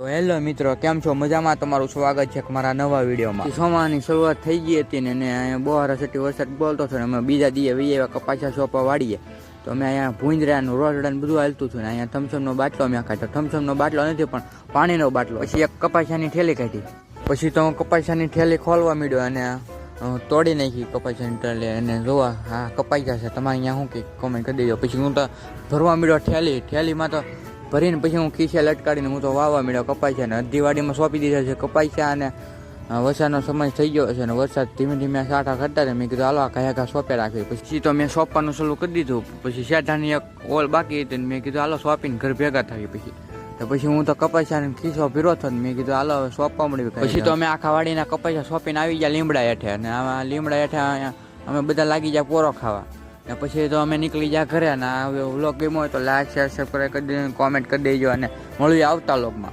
તો હેલો મિત્રો, કેમ છો? મજામાં? તમારું સ્વાગત છે મારા નવા વિડીયોમાં. સોમાની શરૂઆત થઈ ગઈ હતી ને અહીંયા બહુ હરસટી વરસાદ બોલતો હતો ને અમે બીજા દીએ વીએ કપાસા સોપા વાળીએ તો અમે અહીંયા ભૂંજરાનું રોટડાનું બધું હાલતું હતું ને અહીંયા થમસમનો બાટલો મેં કાઢ્યો. થમસમનો બાટલો નથી પણ પાણીનો બાટલો. પછી એક કપાસાની થેલી કાઢી. પછી તો હું કપાસાની થેલી ખોલવા માંડ્યો અને તોડી નાખી કપાસાની થેલી અને જોવા હા કપાઈ જશે. તમારે અહીંયા શું કે કોમેન્ટ કરી દેજો. પછી હું તો ભરવા માંડ્યો થેલીમાં તો ભરીને પછી હું ખીસે લટકાડીને હું તો વાવવા મળ્યો કપાઈ ને અડધી વાડીમાં સોંપી દીધા છે કપાઈ અને વરસાદનો સમય થઈ ગયો છે અને વરસાદ ધીમે ધીમે સાટા કરતા રહે. મેં કીધું હાલો કયા સોંપે રાખવી. પછી તો મેં સોંપવાનું શરૂ કરી દીધું. પછી શેઠાની એક ઓલ બાકી હતી મેં કીધું હાલો સોંપીને ઘર ભેગા થઈ. પછી હું તો કપાસિયા ખીસો ભીરો થયો મેં કીધું હાલો સોંપવા મળ્યું. પછી તો અમે આખા વાડીના કપાસિયા સોંપીને આવી ગયા લીમડા હેઠે અને આમાં લીમડા હેઠે અમે બધા લાગી ગયા પોરો ખાવા. ને પછી તો અમે નીકળી ગયા ઘરે અને વ્લોગ ગમ્યો હોય તો લાઈક શેર સબસ્ક્રાઈબ કરી દેજો, કોમેન્ટ કરી દેજો અને મળીએ આવતા વ્લોગમાં.